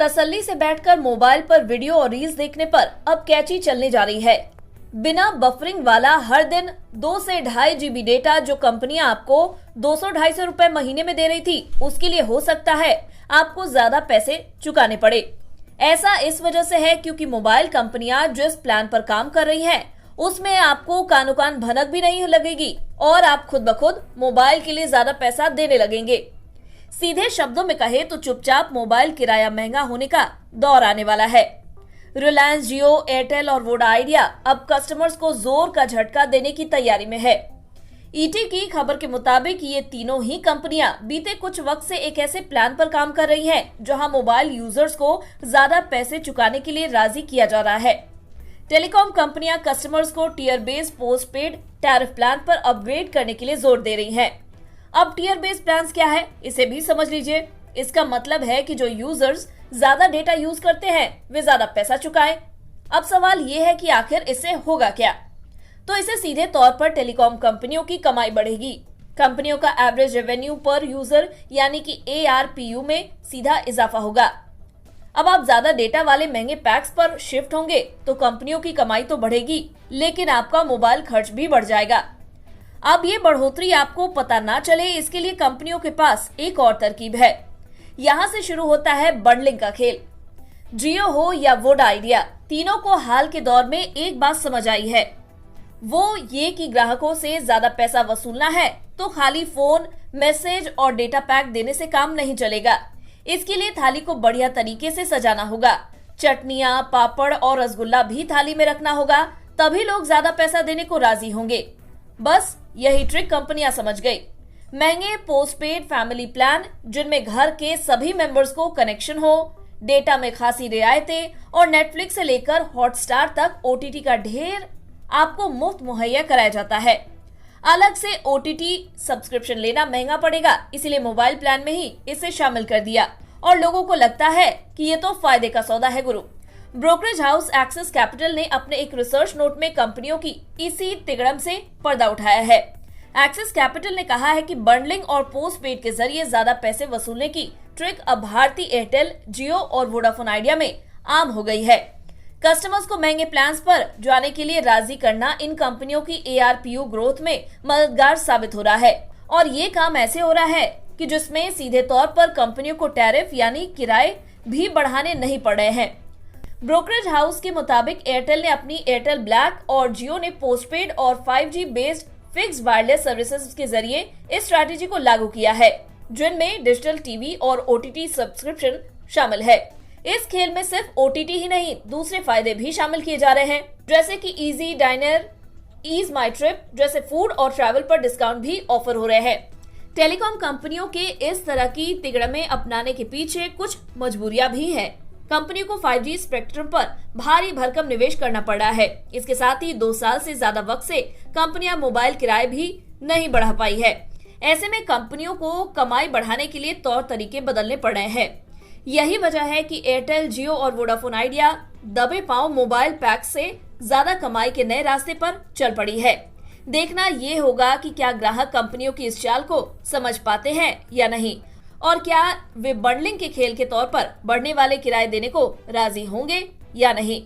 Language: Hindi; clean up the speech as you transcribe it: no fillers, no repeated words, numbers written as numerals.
तसल्ली से बैठकर मोबाइल पर वीडियो और रील्स देखने पर अब कैची चलने जा रही है। बिना बफरिंग वाला हर दिन 2 से 2.5 GB डेटा जो कंपनियां आपको 200-250 रुपए महीने में दे रही थी, उसके लिए हो सकता है आपको ज्यादा पैसे चुकाने पड़े। ऐसा इस वजह से है क्योंकि मोबाइल कंपनियां जिस प्लान पर काम कर रही हैं, उसमें आपको कानो कान भनक भी नहीं लगेगी और आप खुद ब खुद मोबाइल के लिए ज्यादा पैसा देने लगेंगे। सीधे शब्दों में कहे तो चुपचाप मोबाइल किराया महंगा होने का दौर आने वाला है। रिलायंस जियो, एयरटेल और वोडा आइडिया अब कस्टमर्स को जोर का झटका देने की तैयारी में है। ईटी की खबर के मुताबिक ये तीनों ही कंपनियां बीते कुछ वक्त से एक ऐसे प्लान पर काम कर रही हैं, जहां मोबाइल यूजर्स को ज्यादा पैसे चुकाने के लिए राजी किया जा रहा है। टेलीकॉम कंपनियां कस्टमर्स को tier based post paid tariff plan पर अपग्रेड करने के लिए जोर दे रही हैं। अब टियर बेस्ड प्लान क्या है, इसे भी समझ लीजिए। इसका मतलब है कि जो यूजर्स ज्यादा डेटा यूज करते हैं वे ज्यादा पैसा चुकाएं। अब सवाल ये है कि आखिर इससे होगा क्या? तो इससे सीधे तौर पर टेलीकॉम कंपनियों की कमाई बढ़ेगी। कंपनियों का एवरेज रेवेन्यू पर यूजर यानी कि ARPU में सीधा इजाफा होगा। अब आप ज्यादा डेटा वाले महंगे पैक्स पर शिफ्ट होंगे तो कंपनियों की कमाई तो बढ़ेगी, लेकिन आपका मोबाइल खर्च भी बढ़ जाएगा। अब ये बढ़ोतरी आपको पता ना चले, इसके लिए कंपनियों के पास एक और तरकीब है। यहाँ से शुरू होता है बंडलिंग का खेल। जियो हो या वोडा आइडिया, तीनों को हाल के दौर में एक बात समझ आई है, वो ये कि ग्राहकों से ज्यादा पैसा वसूलना है तो खाली फोन, मैसेज और डेटा पैक देने से काम नहीं चलेगा। इसके लिए थाली को बढ़िया तरीके से सजाना होगा। चटनियां, पापड़ और रसगुल्ला भी थाली में रखना होगा, तभी लोग ज्यादा पैसा देने को राजी होंगे। बस यही ट्रिक कंपनियां समझ गई। महंगे पोस्टपेड फैमिली प्लान जिनमें घर के सभी मेंबर्स को कनेक्शन हो, डेटा में खासी रियायतें और नेटफ्लिक्स से लेकर हॉटस्टार तक OTT का ढेर आपको मुफ्त मुहैया कराया जाता है। अलग से OTT सब्सक्रिप्शन लेना महंगा पड़ेगा, इसीलिए मोबाइल प्लान में ही इसे शामिल कर दिया और लोगों को लगता है कि ये तो फायदे का सौदा है गुरु। ब्रोकरेज हाउस एक्सिस कैपिटल ने अपने एक रिसर्च नोट में कंपनियों की इसी तिगड़म से पर्दा उठाया है। एक्सिस कैपिटल ने कहा है कि बंडलिंग और पोस्टपेड के जरिए ज्यादा पैसे वसूलने की ट्रिक अब भारतीय एयरटेल, जियो और वोडाफोन आइडिया में आम हो गई है। कस्टमर्स को महंगे प्लान्स पर जाने के लिए राजी करना इन कंपनियों की ARPU ग्रोथ में मददगार साबित हो रहा है और ये काम ऐसे हो रहा है कि जिसमें सीधे तौर पर कंपनियों को टैरिफ यानी किराए भी बढ़ाने नहीं पड़ रहे हैं। ब्रोकरेज हाउस के मुताबिक एयरटेल ने अपनी एयरटेल ब्लैक और जियो ने पोस्टपेड और 5G based fixed wireless services के जरिए इस स्ट्रैटेजी को लागू किया है, जिनमें डिजिटल टीवी और OTT सब्सक्रिप्शन शामिल है। इस खेल में सिर्फ OTT ही नहीं, दूसरे फायदे भी शामिल किए जा रहे हैं, जैसे कि इजी डाइनर, ईज माई ट्रिप जैसे फूड और ट्रैवल पर डिस्काउंट भी ऑफर हो रहे हैं। टेलीकॉम कंपनियों के इस तरह की तिगड़में अपनाने के पीछे कुछ मजबूरियां भी हैं। कंपनियों को 5G स्पेक्ट्रम पर भारी भरकम निवेश करना पड़ रहा है। इसके साथ ही 2 साल से ज्यादा वक्त से कंपनियां मोबाइल किराए भी नहीं बढ़ा पाई है। ऐसे में कंपनियों को कमाई बढ़ाने के लिए तौर तरीके बदलने पड़ रहे हैं। यही वजह है कि एयरटेल, जियो और वोडाफोन आइडिया दबे पांव मोबाइल पैक से ज्यादा कमाई के नए रास्ते पर चल पड़ी है। देखना ये होगा कि क्या ग्राहक कंपनियों की इस चाल को समझ पाते हैं या नहीं, और क्या वे बंडलिंग के खेल के तौर पर बढ़ने वाले किराए देने को राजी होंगे या नहीं।